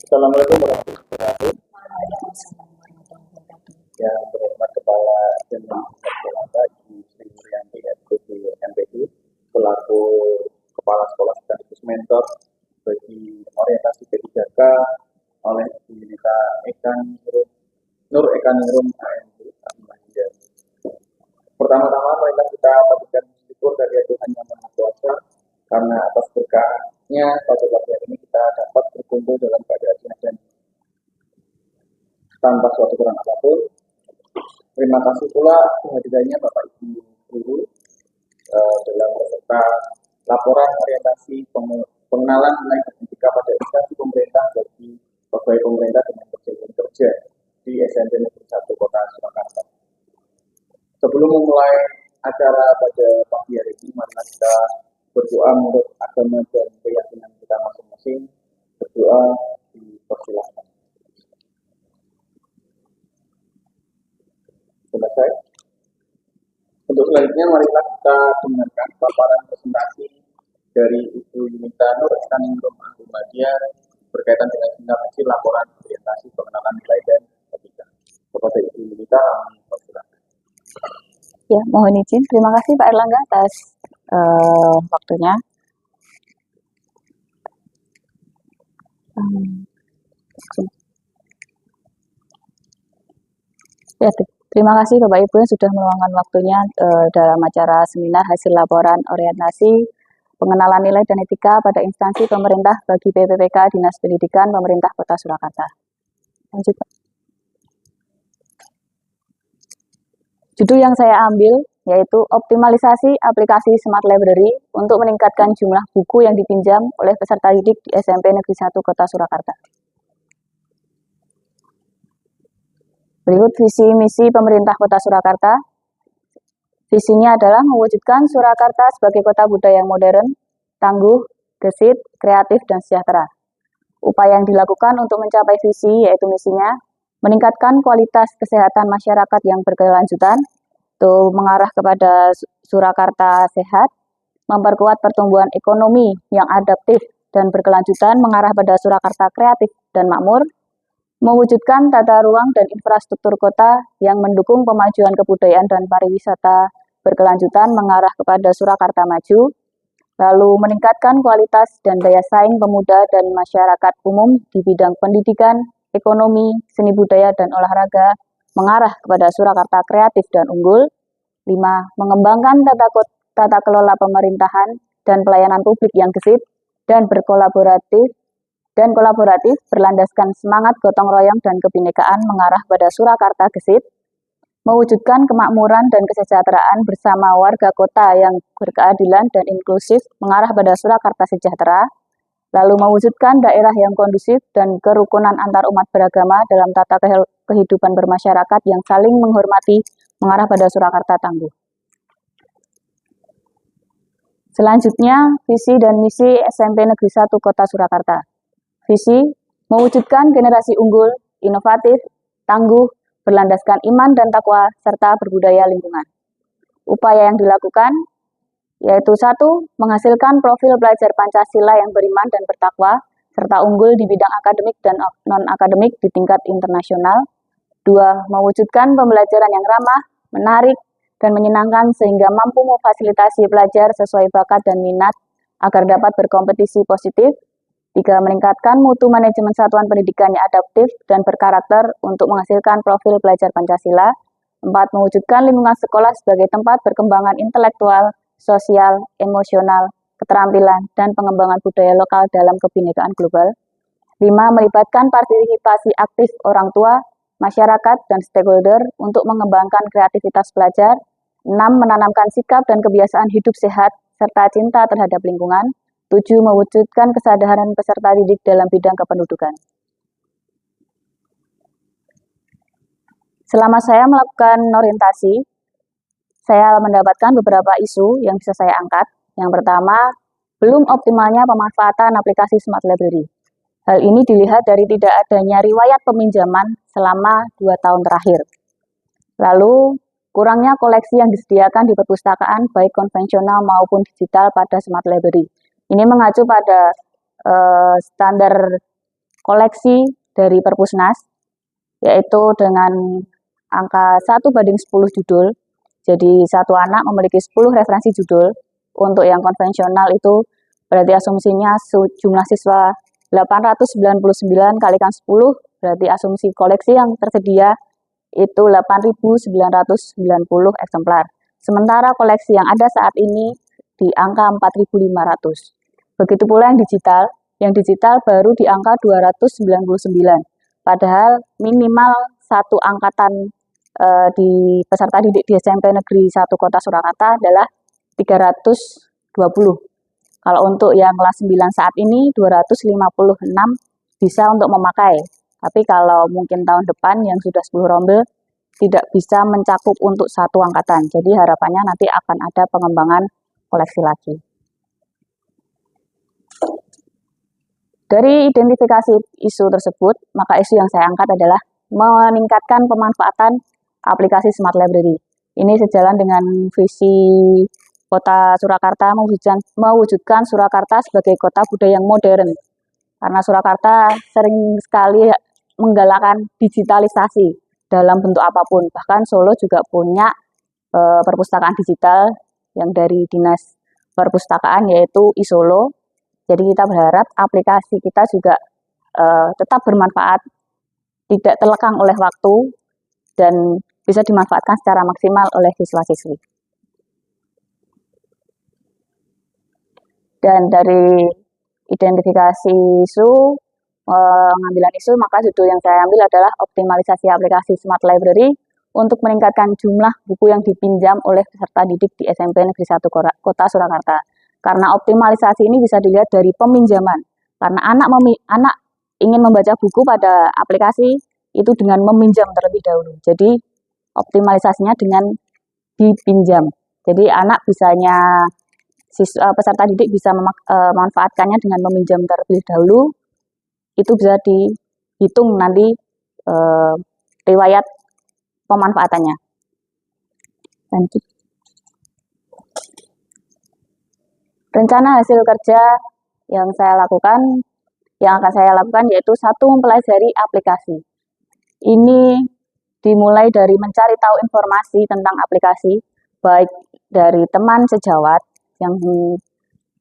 Assalamualaikum warahmatullahi wabarakatuh. Yang berhormat Kepala Dinas Pendidikan Ibu Sri Nuryanti SPT MPD selaku Kepala Sekolah sekaligus mentor bagi orientasi P3K oleh Ibu Yunita Nur Eka Ningrum AMD. Pertama-tama marilah kita panjatkan syukur dari Tuhan Yang Maha Kuasa karena atas berkahnya pada pagi hari ini kita dapat berkumpul dalam keadaan sehat dan tanpa suatu kurang apapun. Terima kasih pula kehadirannya Bapak Ibu Guru dalam peserta laporan orientasi pengenalan nilai pendidikan pada instansi pemerintah bagi pegawai pemerintah dengan kejadian kerja di SMP Negeri 1 Kota Surakarta. Sebelum memulai acara pada pagi hari ini, marilah kita berdoa menurut agama dan keyakinan kita masing-masing. Berdoa dipersilakan. Selesai. Untuk selanjutnya, marilah kita dengarkan paparan presentasi dari Ibu Yunita Nur Eka Ningrum Ahmadiyah berkaitan dengan tindak lanjut laporan orientasi pengenalan nilai dan etika. Kepada Ibu Yunita, persilakan. Ya, mohon izin. Terima kasih Pak Erlangga atas waktunya. Ya, terima kasih Bapak Ibu yang sudah meluangkan waktunya dalam acara seminar hasil laporan orientasi pengenalan nilai dan etika pada instansi pemerintah bagi PPPK Dinas Pendidikan Pemerintah Kota Surakarta. Lanjut, Pak. Judul yang saya ambil yaitu optimalisasi aplikasi Smart Library untuk meningkatkan jumlah buku yang dipinjam oleh peserta didik di SMP Negeri 1 Kota Surakarta. Berikut visi misi pemerintah Kota Surakarta. Visinya adalah mewujudkan Surakarta sebagai kota budaya yang modern, tangguh, gesit, kreatif, dan sejahtera. Upaya yang dilakukan untuk mencapai visi yaitu misinya meningkatkan kualitas kesehatan masyarakat yang berkelanjutan, itu mengarah kepada Surakarta sehat, memperkuat pertumbuhan ekonomi yang adaptif dan berkelanjutan, mengarah pada Surakarta kreatif dan makmur, mewujudkan tata ruang dan infrastruktur kota yang mendukung pemajuan kebudayaan dan pariwisata berkelanjutan, mengarah kepada Surakarta maju, lalu meningkatkan kualitas dan daya saing pemuda dan masyarakat umum di bidang pendidikan, ekonomi, seni budaya, dan olahraga, mengarah kepada Surakarta kreatif dan unggul. 5. Mengembangkan tata kelola pemerintahan dan pelayanan publik yang gesit dan kolaboratif berlandaskan semangat gotong royong dan kebinekaan, mengarah pada Surakarta gesit. Mewujudkan kemakmuran dan kesejahteraan bersama warga kota yang berkeadilan dan inklusif, mengarah pada Surakarta sejahtera. Lalu mewujudkan daerah yang kondusif dan kerukunan antar umat beragama dalam tata kehidupan bermasyarakat yang saling menghormati, mengarah pada Surakarta tangguh. Selanjutnya, visi dan misi SMP Negeri 1 Kota Surakarta. Visi, mewujudkan generasi unggul, inovatif, tangguh, berlandaskan iman dan takwa, serta berbudaya lingkungan. Upaya yang dilakukan yaitu 1. Menghasilkan profil pelajar Pancasila yang beriman dan bertakwa, serta unggul di bidang akademik dan non-akademik di tingkat internasional. 2. Mewujudkan pembelajaran yang ramah, menarik, dan menyenangkan sehingga mampu memfasilitasi pelajar sesuai bakat dan minat agar dapat berkompetisi positif. 3. Meningkatkan mutu manajemen satuan pendidikan yang adaptif dan berkarakter untuk menghasilkan profil pelajar Pancasila. 4. Mewujudkan lingkungan sekolah sebagai tempat perkembangan intelektual, sosial, emosional, keterampilan, dan pengembangan budaya lokal dalam kebinekaan global. 5. Melibatkan partisipasi aktif orang tua, masyarakat, dan stakeholder untuk mengembangkan kreativitas pelajar. 6. Menanamkan sikap dan kebiasaan hidup sehat, serta cinta terhadap lingkungan. 7. Mewujudkan kesadaran peserta didik dalam bidang kependudukan. Selama saya melakukan orientasi, saya mendapatkan beberapa isu yang bisa saya angkat. Yang pertama, belum optimalnya pemanfaatan aplikasi Smart Library. Hal ini dilihat dari tidak adanya riwayat peminjaman selama 2 tahun terakhir. Lalu, kurangnya koleksi yang disediakan di perpustakaan baik konvensional maupun digital pada Smart Library. Ini mengacu pada standar koleksi dari Perpusnas, yaitu dengan angka 1:10 judul. Jadi satu anak memiliki 10 referensi judul. Untuk yang konvensional itu berarti asumsinya jumlah siswa 899 kalikan 10, berarti asumsi koleksi yang tersedia itu 8.990 eksemplar. Sementara koleksi yang ada saat ini di angka 4.500. Begitu pula yang digital baru di angka 299. Padahal minimal satu angkatan di peserta didik di SMP Negeri 1 Kota Surakarta adalah 320. Kalau untuk yang kelas 9 saat ini 256 bisa untuk memakai. Tapi kalau mungkin tahun depan yang sudah 10 rombel tidak bisa mencakup untuk satu angkatan. Jadi harapannya nanti akan ada pengembangan koleksi lagi. Dari identifikasi isu tersebut, maka isu yang saya angkat adalah meningkatkan pemanfaatan aplikasi Smart Library. Ini sejalan dengan visi Kota Surakarta mewujudkan Surakarta sebagai kota budaya yang modern. Karena Surakarta sering sekali menggalakkan digitalisasi dalam bentuk apapun. Bahkan Solo juga punya perpustakaan digital yang dari Dinas Perpustakaan yaitu iSolo. Jadi kita berharap aplikasi kita juga tetap bermanfaat, tidak terlekang oleh waktu, dan bisa dimanfaatkan secara maksimal oleh siswa-siswi. Dan dari identifikasi isu, pengambilan isu, maka judul yang saya ambil adalah optimalisasi aplikasi Smart Library untuk meningkatkan jumlah buku yang dipinjam oleh peserta didik di SMP Negeri 1 Kota Surakarta. Karena optimalisasi ini bisa dilihat dari peminjaman. Karena anak ingin membaca buku pada aplikasi itu dengan meminjam terlebih dahulu. Jadi optimalisasinya dengan dipinjam. Jadi anak peserta didik bisa memanfaatkannya dengan meminjam terlebih dahulu. Itu bisa dihitung nanti riwayat pemanfaatannya. Lanjut. Rencana hasil kerja yang akan saya lakukan yaitu 1. Mempelajari aplikasi. Ini dimulai dari mencari tahu informasi tentang aplikasi, baik dari teman sejawat yang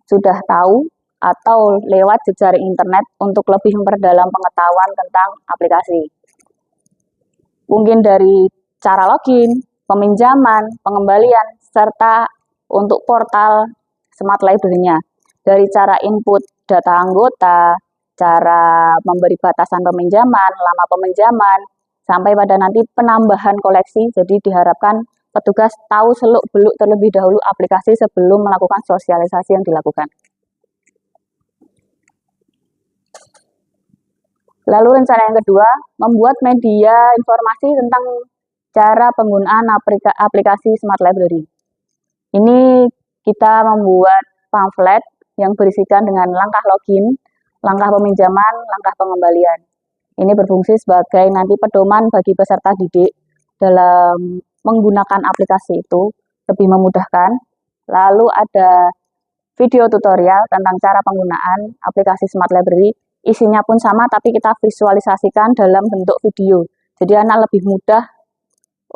sudah tahu atau lewat jejaring internet untuk lebih memperdalam pengetahuan tentang aplikasi. Mungkin dari cara login, peminjaman, pengembalian, serta untuk portal Smart Library-nya. Dari cara input data anggota, cara memberi batasan peminjaman, lama peminjaman, sampai pada nanti penambahan koleksi. Jadi diharapkan petugas tahu seluk-beluk terlebih dahulu aplikasi sebelum melakukan sosialisasi yang dilakukan. Lalu rencana yang kedua, membuat media informasi tentang cara penggunaan aplikasi Smart Library. Ini kita membuat pamflet yang berisikan dengan langkah login, langkah peminjaman, langkah pengembalian. Ini berfungsi sebagai nanti pedoman bagi peserta didik dalam menggunakan aplikasi itu lebih memudahkan. Lalu ada video tutorial tentang cara penggunaan aplikasi Smart Library. Isinya pun sama tapi kita visualisasikan dalam bentuk video. Jadi anak lebih mudah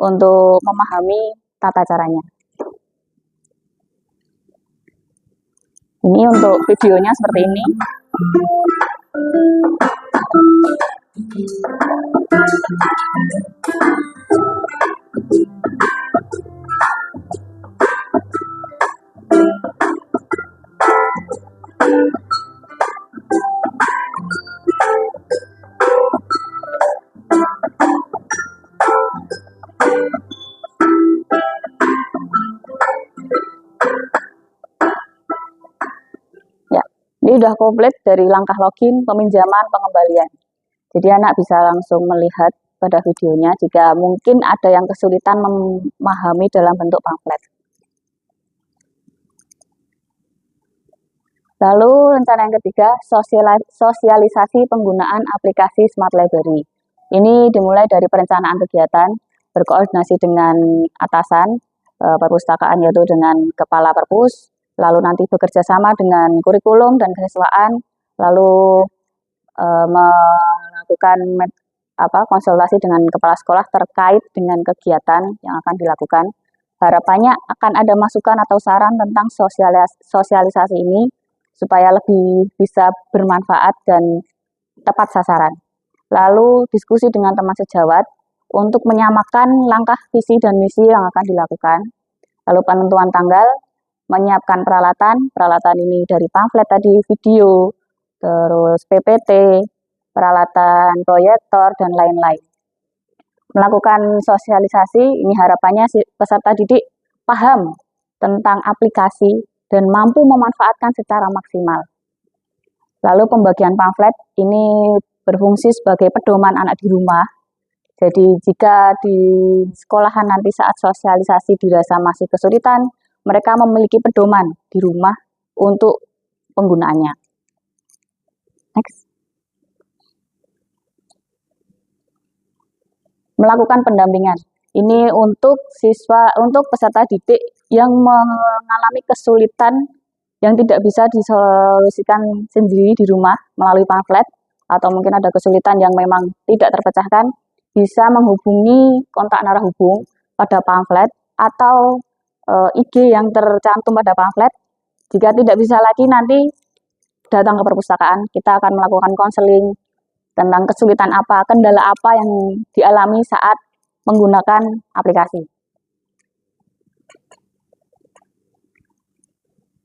untuk memahami tata caranya. Ini untuk videonya seperti ini. Ini sudah komplit dari langkah login, peminjaman, pengembalian. Jadi anak bisa langsung melihat pada videonya jika mungkin ada yang kesulitan memahami dalam bentuk pamflet. Lalu rencana yang ketiga, sosialisasi penggunaan aplikasi Smart Library. Ini dimulai dari perencanaan kegiatan, berkoordinasi dengan atasan perpustakaan yaitu dengan kepala perpus, lalu nanti bekerja sama dengan kurikulum dan kesiswaan, lalu melakukan konsultasi dengan kepala sekolah terkait dengan kegiatan yang akan dilakukan. Harapannya akan ada masukan atau saran tentang sosialisasi ini supaya lebih bisa bermanfaat dan tepat sasaran. Lalu diskusi dengan teman sejawat untuk menyamakan langkah visi dan misi yang akan dilakukan. Lalu penentuan tanggal, menyiapkan peralatan ini dari pamflet tadi, video, terus PPT, peralatan proyektor, dan lain-lain. Melakukan sosialisasi, ini harapannya peserta didik paham tentang aplikasi dan mampu memanfaatkan secara maksimal. Lalu pembagian pamflet ini berfungsi sebagai pedoman anak di rumah. Jadi jika di sekolahan nanti saat sosialisasi dirasa masih kesulitan, mereka memiliki pedoman di rumah untuk penggunaannya. Next. Melakukan pendampingan. Ini untuk peserta didik yang mengalami kesulitan yang tidak bisa disolusikan sendiri di rumah melalui pamflet, atau mungkin ada kesulitan yang memang tidak terpecahkan, bisa menghubungi kontak narahubung pada pamflet atau IG yang tercantum pada pamflet. Jika tidak bisa lagi, nanti datang ke perpustakaan, kita akan melakukan konseling tentang kesulitan apa, kendala apa yang dialami saat menggunakan aplikasi.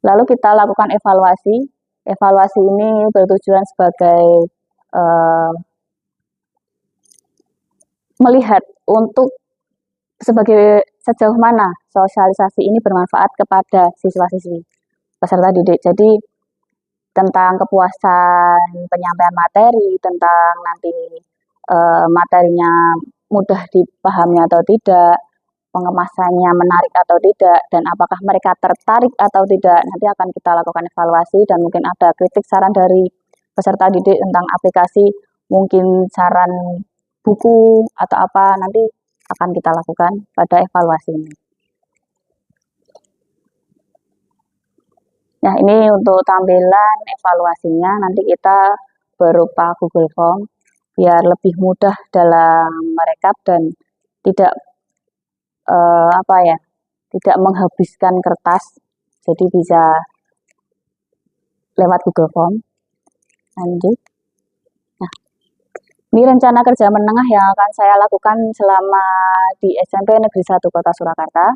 Lalu kita lakukan evaluasi. Evaluasi ini bertujuan sebagai melihat untuk sejauh mana sosialisasi ini bermanfaat kepada siswa-siswi peserta didik. Jadi tentang kepuasan penyampaian materi, tentang nanti materinya mudah dipahami atau tidak, pengemasannya menarik atau tidak, dan apakah mereka tertarik atau tidak. Nanti akan kita lakukan evaluasi dan mungkin ada kritik saran dari peserta didik tentang aplikasi, mungkin saran buku atau apa, nanti akan kita lakukan pada evaluasi ini. Nah, ini untuk tampilan evaluasinya, nanti kita berupa Google Form, biar lebih mudah dalam merekap dan tidak tidak menghabiskan kertas, jadi bisa lewat Google Form. Lanjut. Nah, ini rencana kerja menengah yang akan saya lakukan selama di SMP Negeri 1 Kota Surakarta.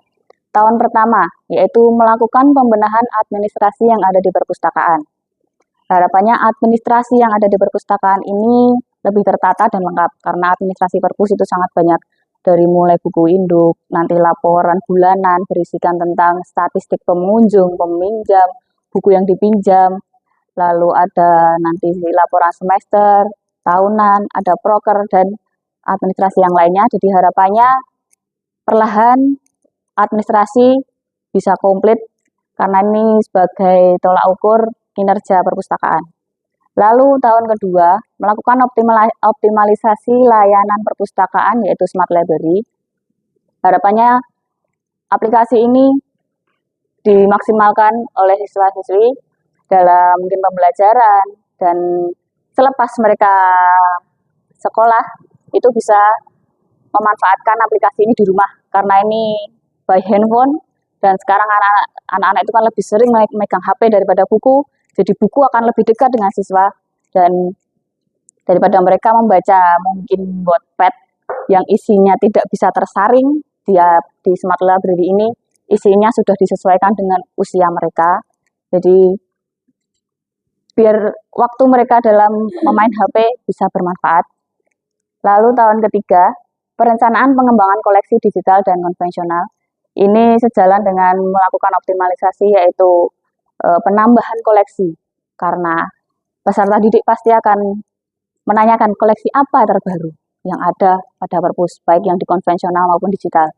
Tahun pertama, yaitu melakukan pembenahan administrasi yang ada di perpustakaan. Harapannya administrasi yang ada di perpustakaan ini lebih tertata dan lengkap, karena administrasi perpus itu sangat banyak, dari mulai buku induk, nanti laporan bulanan, berisikan tentang statistik pengunjung, peminjam, buku yang dipinjam, lalu ada nanti laporan semester, tahunan, ada proker, dan administrasi yang lainnya. Jadi harapannya perlahan administrasi bisa komplit, karena ini sebagai tolak ukur kinerja perpustakaan. Lalu tahun kedua, melakukan optimalisasi layanan perpustakaan, yaitu Smart Library. Harapannya aplikasi ini dimaksimalkan oleh siswa-siswi dalam mungkin pembelajaran, dan selepas mereka sekolah itu bisa memanfaatkan aplikasi ini di rumah, karena ini by handphone, dan sekarang anak-anak itu kan lebih sering megang HP daripada buku, jadi buku akan lebih dekat dengan siswa, dan daripada mereka membaca mungkin Wattpad yang isinya tidak bisa tersaring, di Smart Library ini isinya sudah disesuaikan dengan usia mereka, jadi biar waktu mereka dalam memain HP bisa bermanfaat. Lalu tahun ketiga, perencanaan pengembangan koleksi digital dan konvensional. Ini sejalan dengan melakukan optimalisasi, yaitu penambahan koleksi, karena peserta didik pasti akan menanyakan koleksi apa terbaru yang ada pada perpus, baik yang di konvensional maupun digital.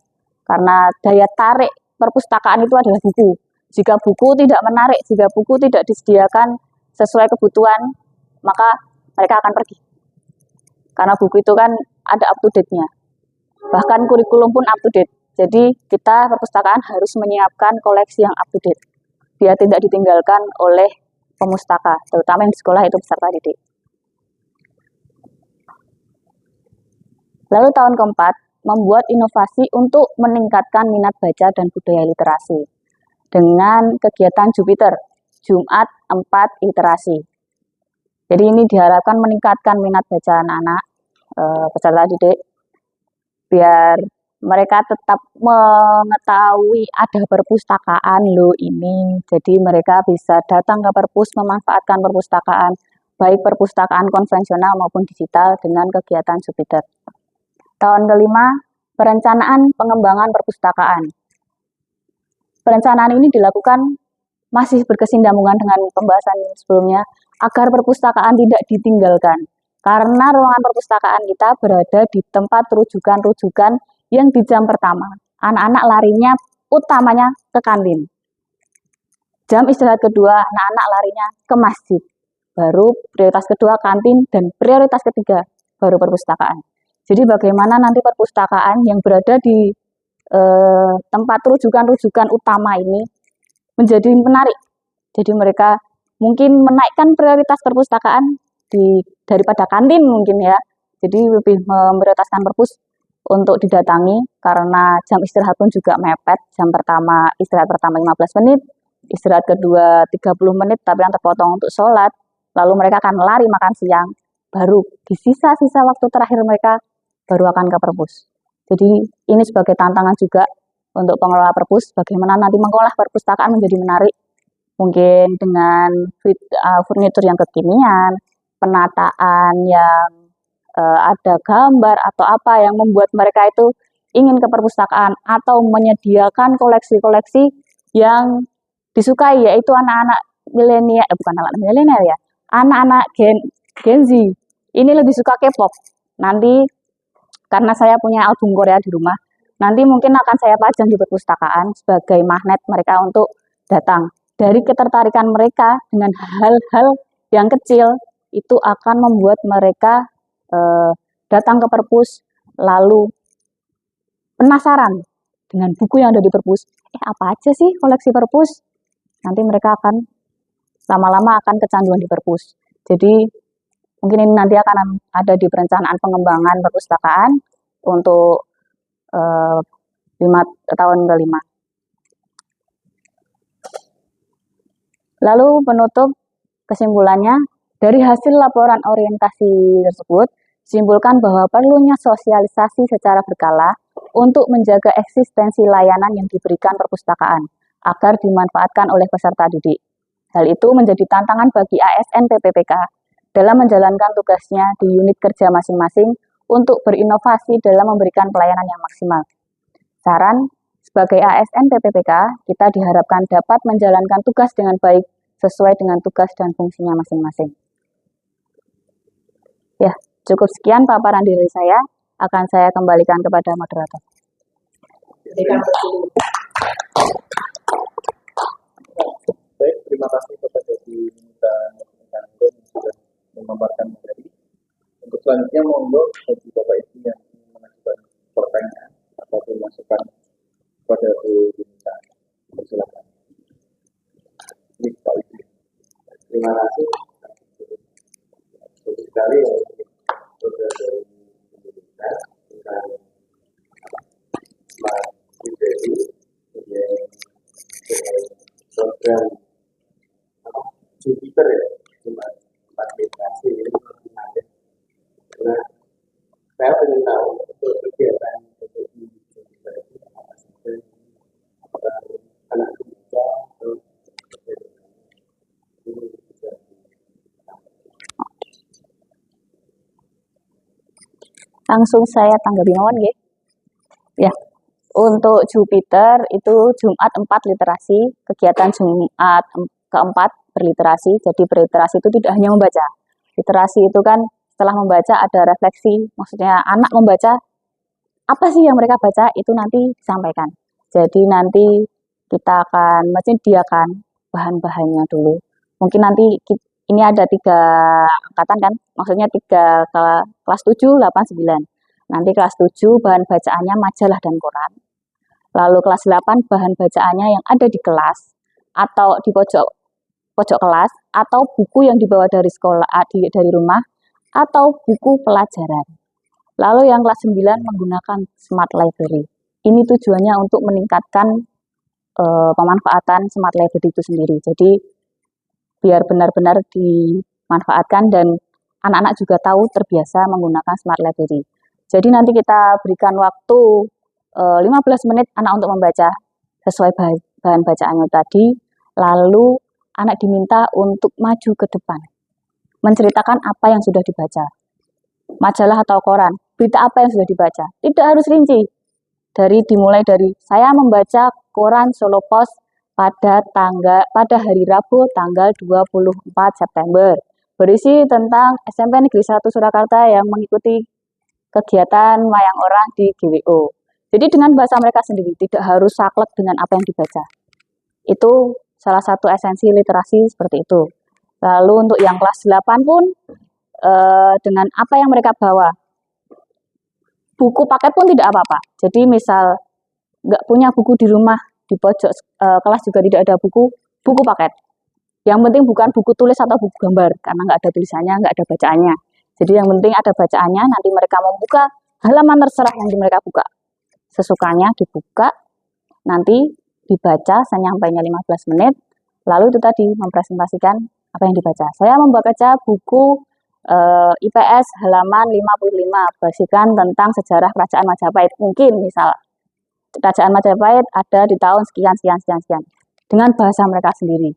Karena daya tarik perpustakaan itu adalah buku. Jika buku tidak menarik, jika buku tidak disediakan sesuai kebutuhan, maka mereka akan pergi. Karena buku itu kan ada up to date-nya. Bahkan kurikulum pun up to date. Jadi kita perpustakaan harus menyiapkan koleksi yang up to date, biar tidak ditinggalkan oleh pemustaka, terutama yang di sekolah itu peserta didik. Lalu tahun keempat, membuat inovasi untuk meningkatkan minat baca dan budaya literasi dengan kegiatan Jupiter, Jumat 4 literasi. Jadi ini diharapkan meningkatkan minat baca anak-anak peserta didik biar mereka tetap mengetahui ada perpustakaan loh ini. Jadi mereka bisa datang ke perpus, memanfaatkan perpustakaan, baik perpustakaan konvensional maupun digital dengan kegiatan Jupiter. Tahun kelima, perencanaan pengembangan perpustakaan. Perencanaan ini dilakukan masih berkesinambungan dengan pembahasan sebelumnya agar perpustakaan tidak ditinggalkan. Karena ruangan perpustakaan kita berada di tempat rujukan-rujukan yang di jam pertama. Anak-anak larinya utamanya ke kantin. Jam istirahat kedua, anak-anak larinya ke masjid. Baru prioritas kedua kantin dan prioritas ketiga baru perpustakaan. Jadi bagaimana nanti perpustakaan yang berada di tempat rujukan-rujukan utama ini menjadi menarik. Jadi mereka mungkin menaikkan prioritas perpustakaan daripada kantin mungkin ya. Jadi lebih memprioritaskan perpus untuk didatangi karena jam istirahat pun juga mepet. Jam pertama, istirahat pertama 15 menit, istirahat kedua 30 menit tapi yang terpotong untuk sholat. Lalu mereka akan lari makan siang. Baru di sisa-sisa waktu terakhir mereka baru akan ke perpus. Jadi ini sebagai tantangan juga untuk pengelola perpus, bagaimana nanti mengolah perpustakaan menjadi menarik. Mungkin dengan furnitur yang kekinian, penataan yang ada gambar atau apa yang membuat mereka itu ingin ke perpustakaan atau menyediakan koleksi-koleksi yang disukai, yaitu anak-anak milenial, bukan anak milenial ya, anak-anak Gen Z. Ini lebih suka K-pop. Nanti karena saya punya album Korea di rumah, nanti mungkin akan saya pajang di perpustakaan sebagai magnet mereka untuk datang. Dari ketertarikan mereka dengan hal-hal yang kecil, itu akan membuat mereka datang ke perpus, lalu penasaran dengan buku yang ada di perpus. Apa aja sih koleksi perpus? Nanti mereka akan lama-lama akan kecanduan di perpus. Jadi mungkin ini nanti akan ada di perencanaan pengembangan perpustakaan untuk tahun kelima. Lalu penutup kesimpulannya, dari hasil laporan orientasi tersebut, simpulkan bahwa perlunya sosialisasi secara berkala untuk menjaga eksistensi layanan yang diberikan perpustakaan agar dimanfaatkan oleh peserta didik. Hal itu menjadi tantangan bagi ASN PPPK dalam menjalankan tugasnya di unit kerja masing-masing untuk berinovasi dalam memberikan pelayanan yang maksimal. Saran, sebagai ASN PPPK, kita diharapkan dapat menjalankan tugas dengan baik sesuai dengan tugas dan fungsinya masing-masing. Ya, cukup sekian paparan dari saya. Akan saya kembalikan kepada moderator. Baik, terima kasih kepada Bu Nita dan yang sudah memaparkan materi. Untuk selanjutnya monggo bagi Bapak Ibu yang ingin mengajukan pertanyaan ataupun masukan kepada Bu Nita. Silakan. Terima kasih. Bagus sekali program dari pemerintah tentang smart library, program Jupiter ya, smart literasi ini menarik. Karena saya ingin tahu untuk kegiatan untuk Jupiter itu apa saja anak muda atau Langsung saya tanggapi mawon nggih. Ya. Untuk Jupiter itu Jumat 4 literasi, kegiatan Jumat keempat berliterasi. Jadi berliterasi itu tidak hanya membaca. Literasi itu kan setelah membaca ada refleksi, maksudnya anak membaca apa sih yang mereka baca itu nanti disampaikan. Jadi nanti kita akan menyediakan bahan-bahannya dulu. Mungkin nanti ini ada 3 angkatan kan, maksudnya 3 kelas 7, 8, 9. Nanti kelas 7 bahan bacaannya majalah dan koran. Lalu kelas 8 bahan bacaannya yang ada di kelas atau di pojok kelas atau buku yang dibawa dari sekolah, dari rumah atau buku pelajaran. Lalu yang kelas 9 menggunakan Smart Library. Ini tujuannya untuk meningkatkan pemanfaatan Smart Library itu sendiri. Jadi biar benar-benar dimanfaatkan dan anak-anak juga tahu terbiasa menggunakan Smart Library. Jadi nanti kita berikan waktu 15 menit anak untuk membaca sesuai bahan bacaannya tadi, lalu anak diminta untuk maju ke depan, menceritakan apa yang sudah dibaca. Majalah atau koran, berita apa yang sudah dibaca. Tidak harus rinci. Dimulai dari saya membaca koran Solo Post pada hari Rabu tanggal 24 September. Berisi tentang SMP Negeri 1 Surakarta yang mengikuti kegiatan wayang orang di GWO. Jadi dengan bahasa mereka sendiri, tidak harus saklek dengan apa yang dibaca. Itu salah satu esensi literasi seperti itu. Lalu untuk yang kelas 8 pun dengan apa yang mereka bawa. Buku paket pun tidak apa-apa. Jadi misal nggak punya buku di rumah, di pojok kelas juga tidak ada buku paket. Yang penting bukan buku tulis atau buku gambar, karena nggak ada tulisannya, nggak ada bacaannya. Jadi yang penting ada bacaannya, nanti mereka membuka halaman terserah yang mereka buka. Sesukanya dibuka, nanti dibaca senyampai 15 menit, lalu itu tadi mempresentasikan apa yang dibaca. Saya membaca buku IPS halaman 55, berisikan tentang sejarah Kerajaan Majapahit. Mungkin misal Kerajaan Majapahit ada di tahun sekian, dengan bahasa mereka sendiri.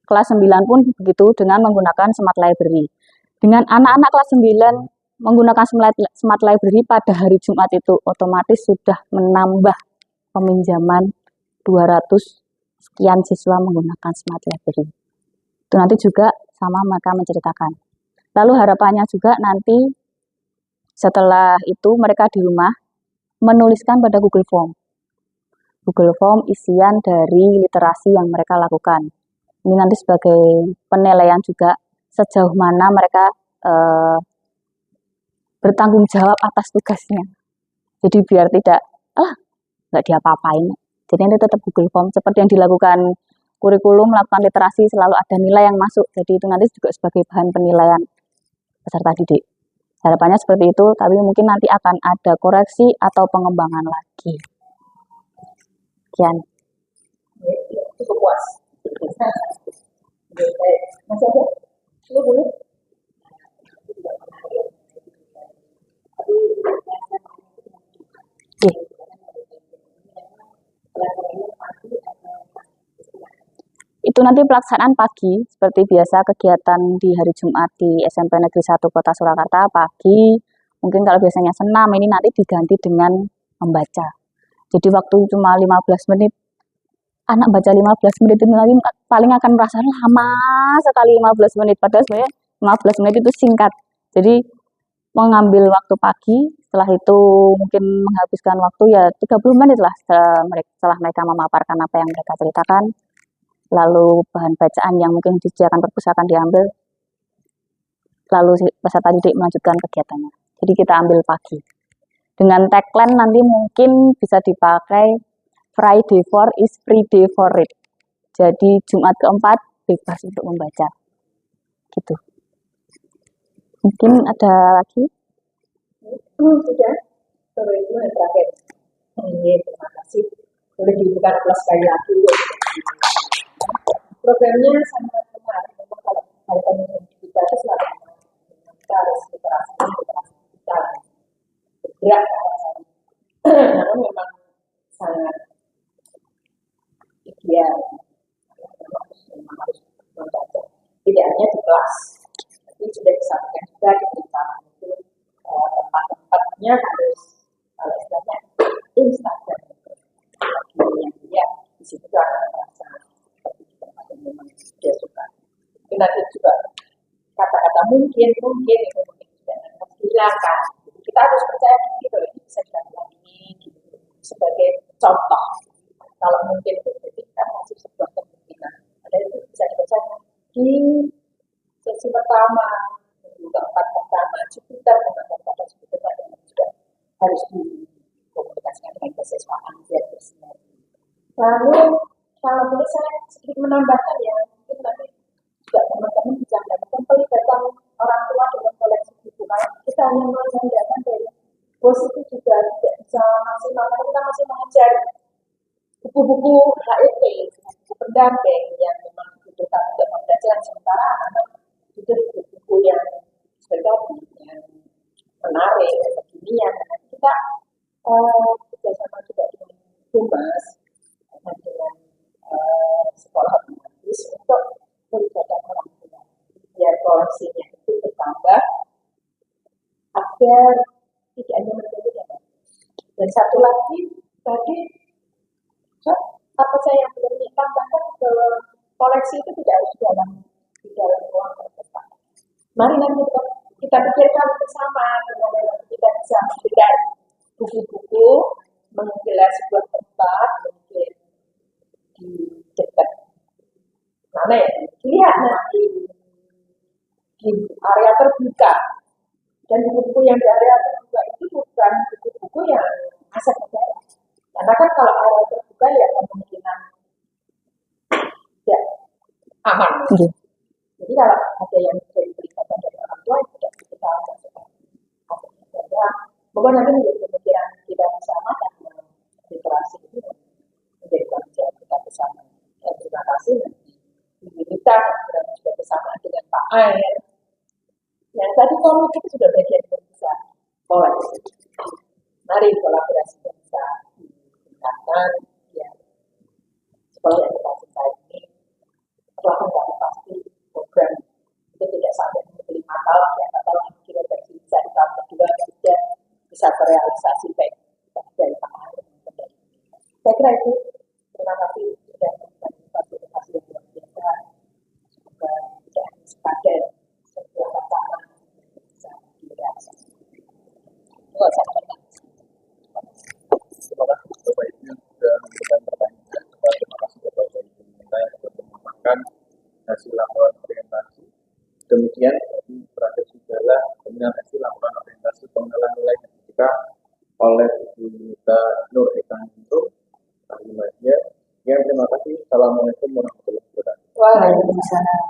Kelas 9 pun begitu dengan menggunakan Smart Library. Dengan anak-anak kelas 9 menggunakan Smart Library pada hari Jumat itu otomatis sudah menambah peminjaman 200 sekian siswa menggunakan Smart Library. Itu nanti juga sama mereka menceritakan. Lalu harapannya juga nanti setelah itu mereka di rumah menuliskan pada Google Form. Google Form isian dari literasi yang mereka lakukan. Ini nanti sebagai penilaian juga sejauh mana mereka bertanggung jawab atas tugasnya. Jadi biar tidak, nggak diapa-apain. Jadi nanti tetap Google Form seperti yang dilakukan kurikulum melakukan literasi selalu ada nilai yang masuk. Jadi itu nanti juga sebagai bahan penilaian peserta didik. Harapannya seperti itu, tapi mungkin nanti akan ada koreksi atau pengembangan lagi. Sekian. Cukup puas. Masih ada? Lu boleh? Itu nanti pelaksanaan pagi, seperti biasa kegiatan di hari Jumat di SMP Negeri 1 Kota Surakarta pagi. Mungkin kalau biasanya senam, ini nanti diganti dengan membaca. Jadi waktu cuma 15 menit. Anak baca 15 menit itu nanti paling akan merasa lama sekali 15 menit. Padahal sebenarnya 15 menit itu singkat. Jadi mengambil waktu pagi, setelah itu mungkin menghabiskan waktu ya 30 menit lah setelah mereka memaparkan apa yang mereka ceritakan. Lalu bahan bacaan yang mungkin disediakan perpustakaan diambil, lalu peserta didik melanjutkan kegiatannya. Jadi kita ambil pagi. Dengan tagline nanti mungkin bisa dipakai Friday 4 is free day for read. Jadi Jumat keempat bebas untuk membaca. Gitu. Mungkin ada lagi? Sudah. Sore itu yang terakhir. Terima kasih. Boleh dibuka kelas sekali lagi. Programnya sangat menarik. Memang kalau kaitan kita itu selalu kita harus literasi kita bergerak. Namun memang sangat ideal. Memang harus membaca. Tidak hanya di kelas, tapi sudah disampaikan juga di kita itu tempat-tempatnya harus kalau istilahnya Instagram. Yang dia di situ kan merasa seperti di tempat yang memang dia suka. Tapi nanti juga kata-kata mungkin itu mungkin juga harus dihilangkan. Kita harus percaya diri bahwa ini bisa dilakukan ini gitu. Sebagai contoh. Kalau mungkin itu kan masih sebuah kemungkinan. Ada itu bisa dibaca di sesi pertama, keempat pertama, Jupiter, kata Jupiter juga harus dikomunikasikan dengan keseswaan biar bersinergi. Lalu kalau boleh saya sedikit menambahkan ya, mungkin nanti juga teman-teman bisa mendapatkan pelibatan orang tua dalam koleksi buku. Kalau kita hanya mengandalkan dari buku-buku HEP, buku pendamping yang memang dibutuhkan untuk pembelajaran sementara anak juga buku-buku yang seperti yang menarik, kekinian. Kita bekerjasama juga dengan Humas dengan sekolah otomatis untuk melibatkan orang tua biar koleksinya itu bertambah agar tidak hanya menjadi. Dan satu lagi tadi apa saya yang belum ditambahkan ke koleksi itu tidak harus di dalam ruang terbuka. Mari nanti kita pikirkan bersama bagaimana kita bisa memberikan buku-buku menggelar sebuah tempat mungkin di dekat mana ya? Lihat nanti di area terbuka. Dan buku-buku yang di area terbuka itu bukan buku-buku yang aset negara. Karena kan kalau area terbuka ya kemungkinan ya aman. Jadi kalau ada yang menjadi pelibatan dari orang tua itu tidak kita masukkan aset negara. Pokoknya nanti menjadi pemikiran kita bersama karena literasi ini menjadi tanggung jawab kita bersama. Dan terima kasih nanti Ibu Rita dan juga bersama dengan Pak Air. Yang tadi komik itu sudah bagian besar koleksi. Mari kolaborasi bisa ditingkatkan ya. Sekolah yang kita cintai ini telah menjadi pasti program itu tidak sampai 5 tahun ya, atau kita bisa di tahun kedua ketiga bisa terrealisasi baik dari Pak Air. Saya kira itu. Terima kasih sudah fasilitasi yang luar biasa. Semoga tidak hanya sekadar sebuah wacana bisa direalisasi. Terima kasih. Terima kasih Bapak Ibu yang sudah memberikan pertanyaan. Terima kasih Bapak Ibu yang sudah memaparkan hasil laporan orientasi. Demikian tadi berakhir sudahlah dengan hasil laporan orientasi pengenalan nilai fisika oleh Ibu Nita Nur Ekanto. Ya, terima kasih. Assalamualaikum warahmatullahi wabarakatuh. Waalaikumsalam.